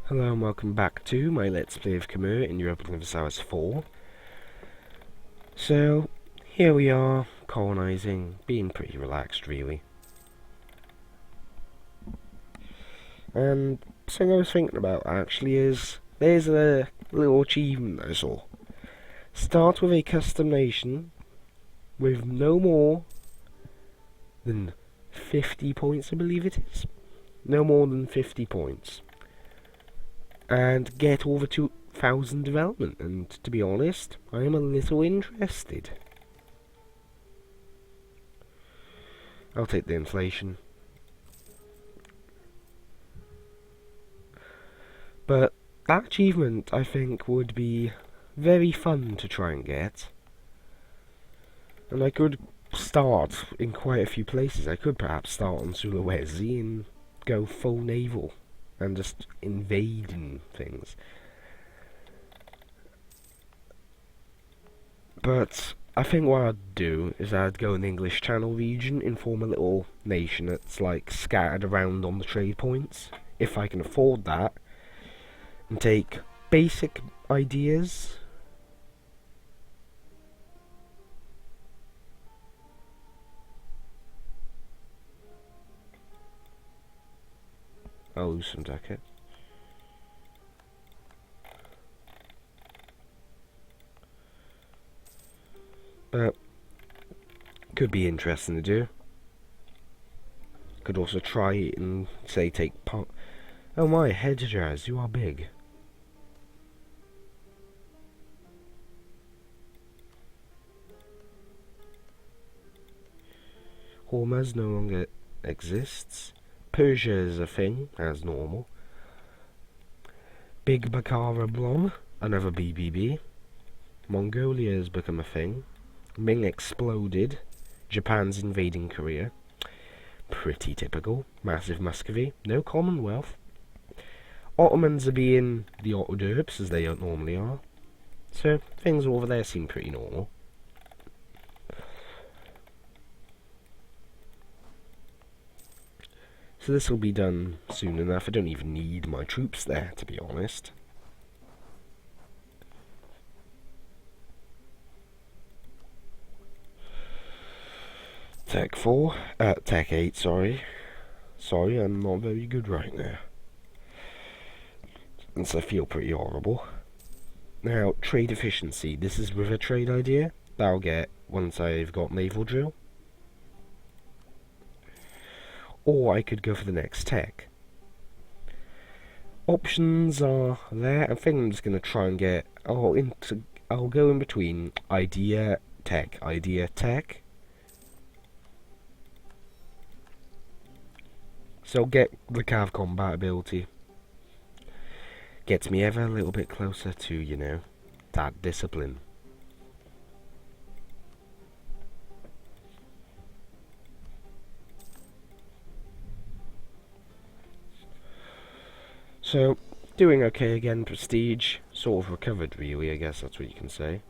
Hello and welcome back to my Let's Play of Khmer in Europe of Osiris 4. So, here we are, colonising, being pretty relaxed really. And something I was thinking about actually is, there's a little achievement I saw. Start with a custom nation with no more than 50 points, I believe it is. No more than 50 points. And get over 2,000 development, and to be honest, I am a little interested. I'll take the inflation. But that achievement, I think, would be very fun to try and get. And I could start in quite a few places. I could perhaps start on Sulawesi and go full naval and just invading things. But I think what I'd do is I'd go in the English Channel region and form a little nation that's like scattered around on the trade points, if I can afford that, and take basic ideas. I'll lose some ducats. But could be interesting to do. Could also try it and say take part. Oh my, Hedgehaz, you are big. Hormuz no longer exists. Persia is a thing, as normal. Big Bakara Blom, another BBB. Mongolia has become a thing. Ming exploded. Japan's invading Korea. Pretty typical. Massive Muscovy. No Commonwealth. Ottomans are being the hors d'oeuvres, as they normally are. So, things over there seem pretty normal. So this will be done soon enough. I don't even need my troops there, to be honest. Tech 4, Tech 8, sorry. Sorry, I'm not very good right now. And so I feel pretty horrible. Now, trade efficiency. This is with a trade idea that I'll get once I've got naval drill. Or I could go for the next tech. Options are there. I think I'm just going to try and get... I'll go in between idea, tech. So get the Cav combat ability. Gets me ever a little bit closer to, you know, that discipline. So, doing okay again, prestige. Sort of recovered, really, I guess that's what you can say.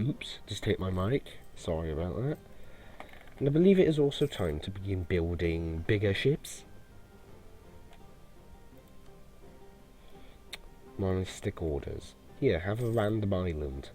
Oops, just hit my mic. Sorry about that. And I believe it is also time to begin building bigger ships. Monistic orders. Here, have a random island.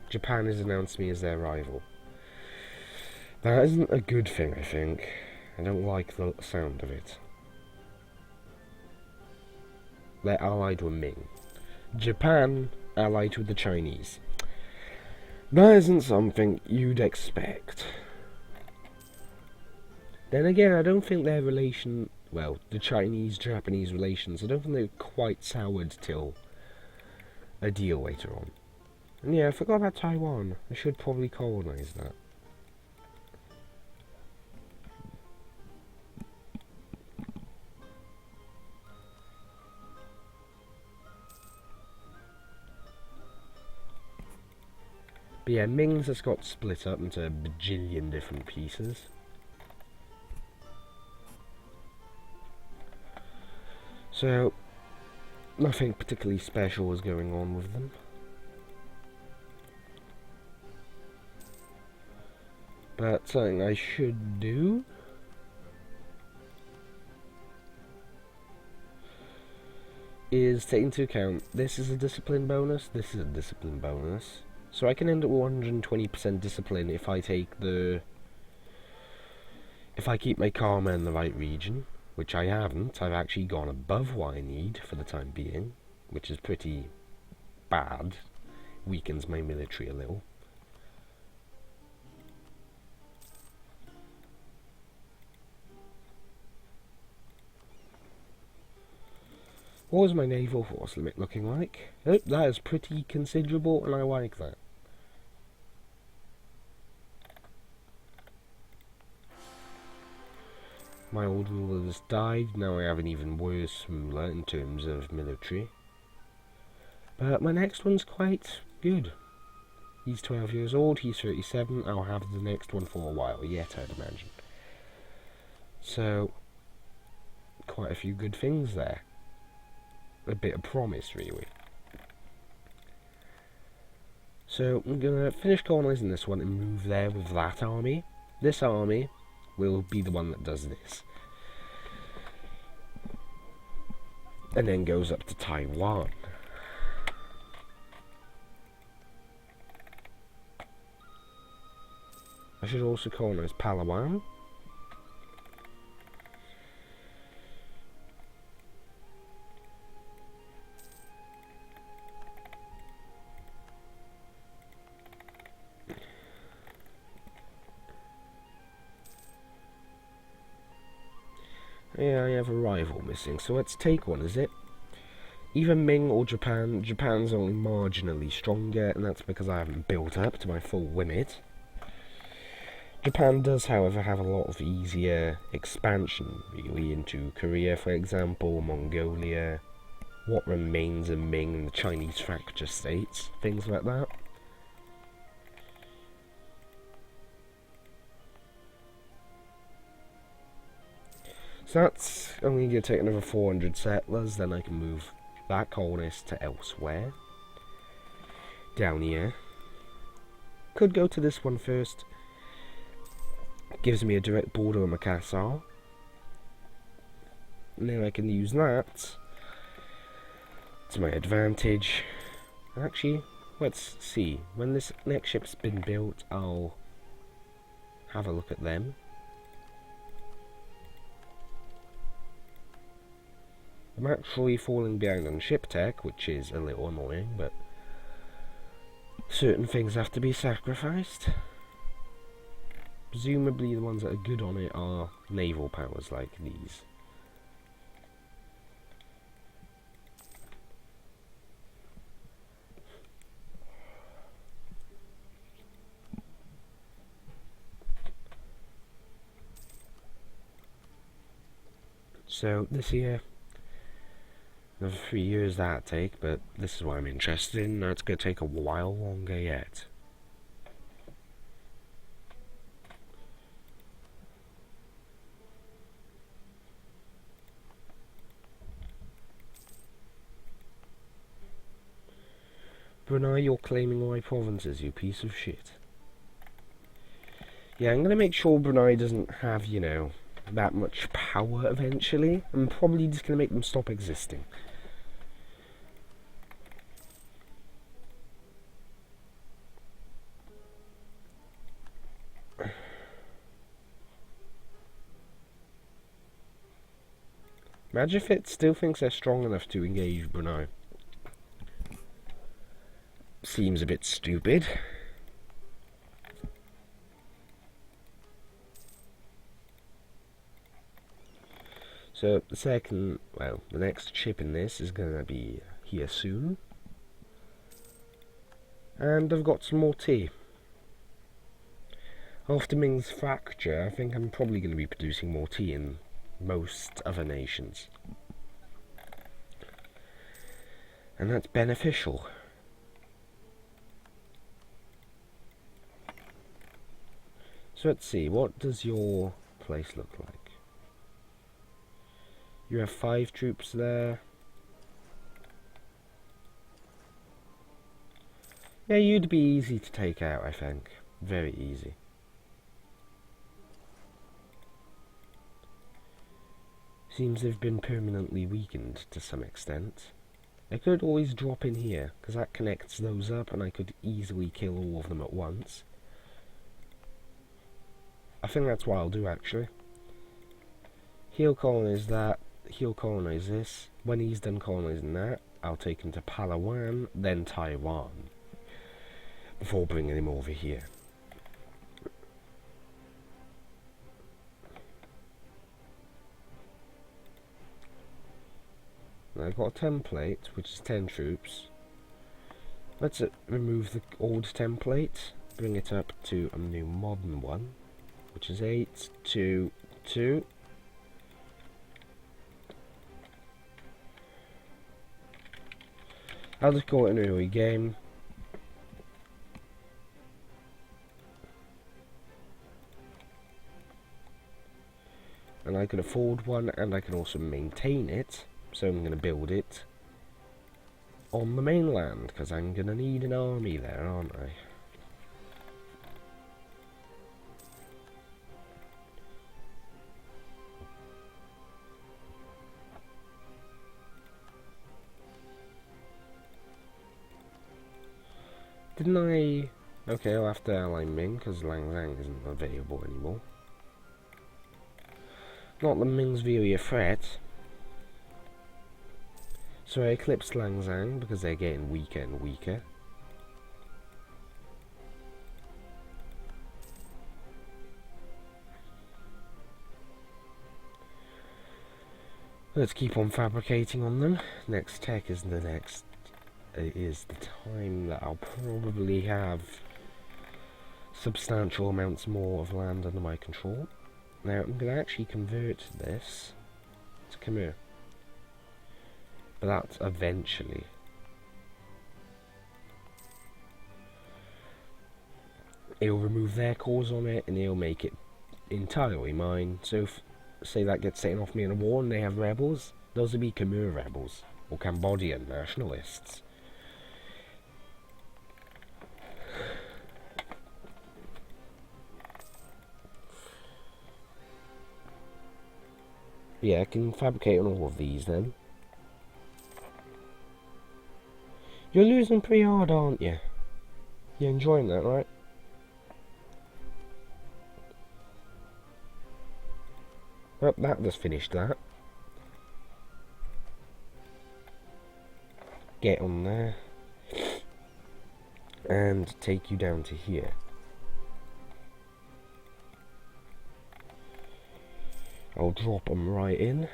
Japan has announced me as their rival. That isn't a good thing, I think. I don't like the sound of it. They're allied with Ming. Japan allied with the Chinese. That isn't something you'd expect. Then again, I don't think their relation... Well, the Chinese-Japanese relations, I don't think they're quite soured till a deal later on. And yeah, I forgot about Taiwan. I should probably colonize that. But yeah, Ming's has got split up into a bajillion different pieces. So, Nothing particularly special was going on with them. But something I should do is take into account this is a discipline bonus, this is a discipline bonus. So I can end up with 120% discipline if I take the... if I keep my karma in the right region, which I haven't. I've actually gone above what I need for the time being, which is pretty bad. Weakens my military a little. What is my naval force limit looking like? Oh, that is pretty considerable, and I like that. My old ruler has died, now I have an even worse ruler in terms of military. But my next one's quite good. He's 12 years old, he's 37, I'll have the next one for a while yet, I'd imagine. So, quite a few good things there. A bit of promise, really. So, I'm going to finish colonising this one and move there with that army. This army will be the one that does this. And then goes up to Taiwan. I should also colonize Palawan. Yeah, I have a rival missing, so let's take one, is it? Either Ming or Japan. Japan's only marginally stronger, and that's because I haven't built up to my full limit. Japan does, however, have a lot of easier expansion, really, into Korea, for example, Mongolia, what remains of Ming and the Chinese fracture states, things like that. So that's only going to take another 400 settlers, then I can move that colonist to elsewhere. Down here. Could go to this one first. Gives me a direct border on Makassar. And then I can use that to my advantage. Actually, let's see. When this next ship's been built, I'll have a look at them. I'm actually falling behind on ship tech, which is a little annoying, but certain things have to be sacrificed. Presumably the ones that are good on it are naval powers like these. So this here, another 3 years that'd take, but this is what I'm interested in. Now it's going to take a while longer yet. Brunei, you're claiming all my provinces, you piece of shit. Yeah, I'm going to make sure Brunei doesn't have, you know, that much power eventually. I'm probably just going to make them stop existing. Imagine if it still thinks they're strong enough to engage Brunei. Seems a bit stupid. So the next ship in this is going to be here soon. And I've got some more tea. After Ming's fracture, I think I'm probably going to be producing more tea in most other nations. And that's beneficial. So let's see, what does your place look like? You have 5 troops there. Yeah, you'd be easy to take out, I think. Very easy. Seems they've been permanently weakened to some extent. I could always drop in here, because that connects those up and I could easily kill all of them at once. I think that's what I'll do, actually. He'll colonize that, he'll colonize this. When he's done colonizing that, I'll take him to Palawan, then Taiwan, before bringing him over here. Now I've got a template, which is 10 troops. Let's remove the old template, bring it up to a new modern one, which is 8, 2, 2. I'll just call it an early game. And I can afford one, and I can also maintain it. So I'm going to build it on the mainland, because I'm going to need an army there, aren't I? Didn't I... Okay, I'll have to ally Ming, because Lang Lang isn't available anymore. Not that Ming's really a threat. So I eclipsed Lang Zhang because they're getting weaker and weaker. Let's keep on fabricating on them. Next tech is the next... is the time that I'll probably have substantial amounts more of land under my control. Now I'm going to actually convert this to Khmer. But that's eventually. It'll remove their cause on it and it'll make it entirely mine. So if, say that gets taken off me in a war and they have rebels, those will be Khmer rebels or Cambodian nationalists. Yeah, I can fabricate on all of these then. You're losing pretty hard, aren't you? You're enjoying that, right? Well, that just finished that. Get on there. And take you down to here. I'll drop them right in.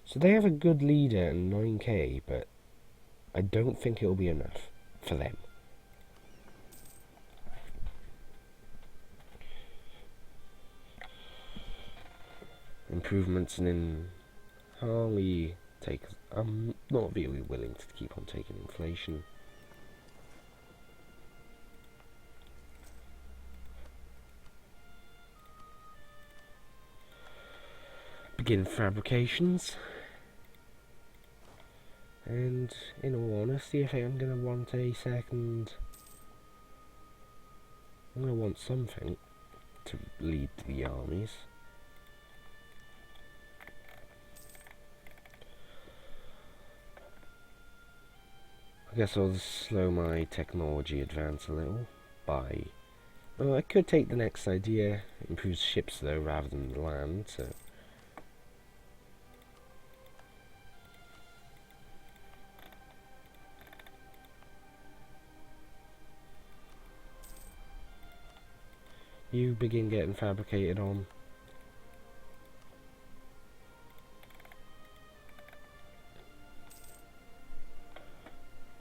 So they have a good leader and 9k, but I don't think it'll be enough for them. Improvements in Harley take... I'm not really willing to keep on taking inflation. Begin fabrications. And in all honesty, I think I'm going to want a second... I'm going to want something to lead the armies. I guess I'll slow my technology advance a little by... Well, I could take the next idea, improve ships though rather than the land, so... You begin getting fabricated on.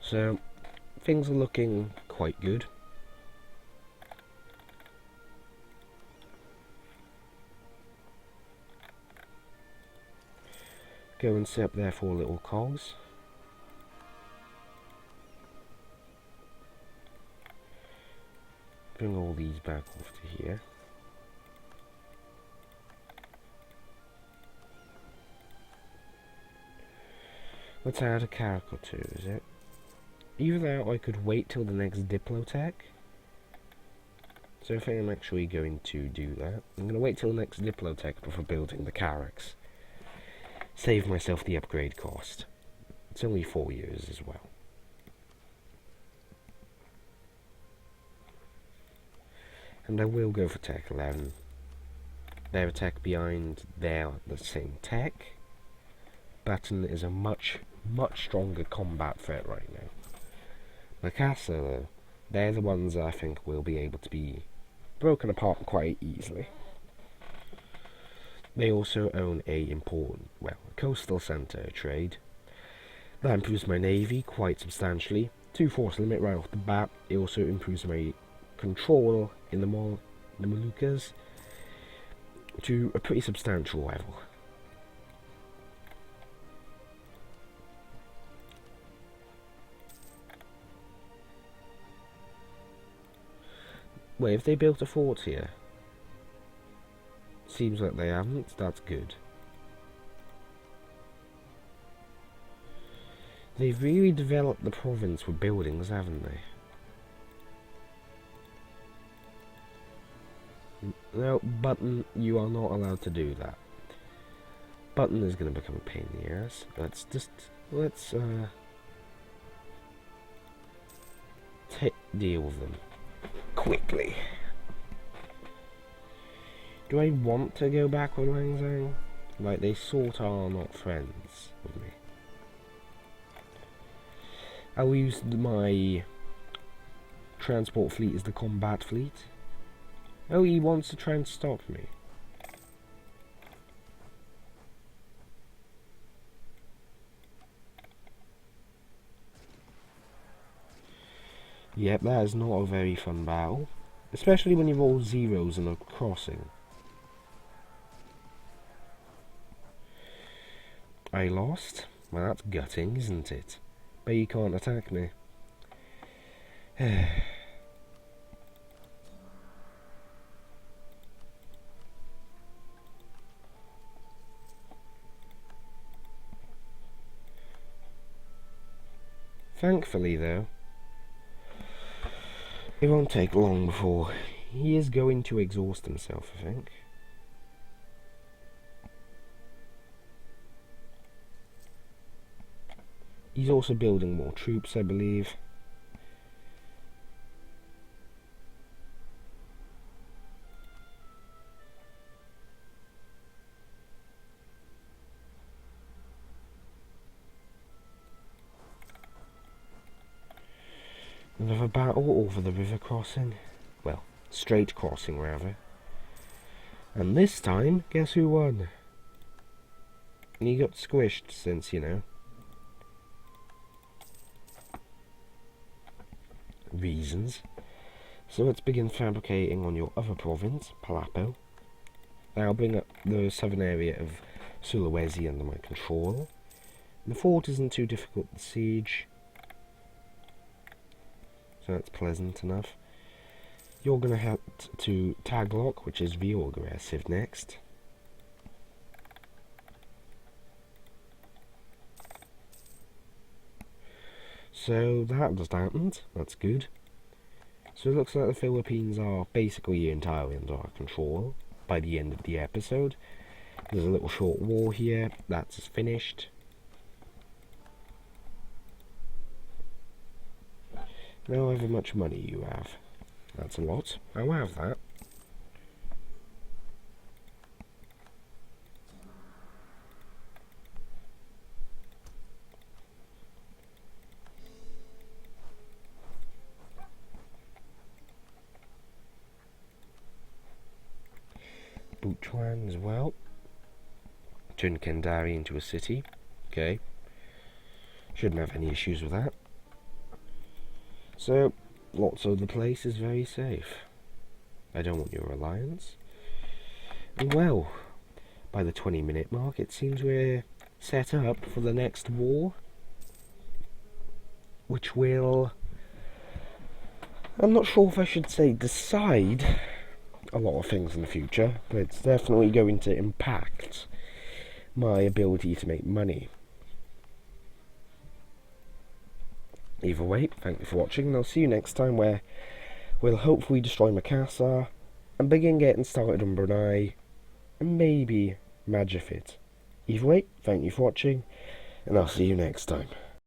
So, things are looking quite good. Go and set up their 4 little cogs. Bring all these back off to here. Let's add a character too, is it? Either that or I could wait till the next Diplotech. So I think I'm actually going to do that. I'm going to wait till the next Diplotech before building the Carracks. Save myself the upgrade cost. It's only 4 years as well. And I will go for Tech 11. Their attack behind, they're the same tech. Baton is a much stronger combat threat right now. Mikasa, though, they're the ones I think will be able to be broken apart quite easily. They also own a important, well, a coastal centre trade. That improves my navy quite substantially. 2 force limit right off the bat. It also improves my control in the Moluccas to a pretty substantial level. Wait, have they built a fort here? Seems like they haven't. That's good. They've really developed the province with buildings, haven't they? No, Button, you are not allowed to do that. Button is going to become a pain in the ass. Let's deal with them quickly. Do I want to go back with Wang Zhang? Like, they sort of are not friends with me. I'll use my transport fleet as the combat fleet. Oh, he wants to try and stop me. Yep, that is not a very fun battle. Especially when you roll zeros in a crossing. I lost? Well, that's gutting, isn't it? But you can't attack me. Thankfully, though, it won't take long before he is going to exhaust himself, I think. He's also building more troops, I believe. Another battle over the river crossing. Well, strait crossing, rather. And this time, guess who won? And he got squished since, you know, reasons. So let's begin fabricating on your other province, Palapo. I'll bring up the southern area of Sulawesi under my control. The fort isn't too difficult to siege, so that's pleasant enough. You're going to head to Taglock, which is real aggressive, next. So that just happened, that's good. So it looks like the Philippines are basically entirely under our control by the end of the episode. There's a little short war here, that's finished. Now however much money you have. That's a lot. I'll have that. Butuan as well. Turn Kendari into a city. Okay. Shouldn't have any issues with that. So, lots of the place is very safe. I don't want your alliance. And well, by the 20-minute mark, it seems we're set up for the next war. Which will... I'm not sure if I should say decide a lot of things in the future, but it's definitely going to impact my ability to make money. Either way, thank you for watching, and I'll see you next time where we'll hopefully destroy Macassar and begin getting started on Brunei and maybe Majafit. Either way, thank you for watching, and I'll see you next time.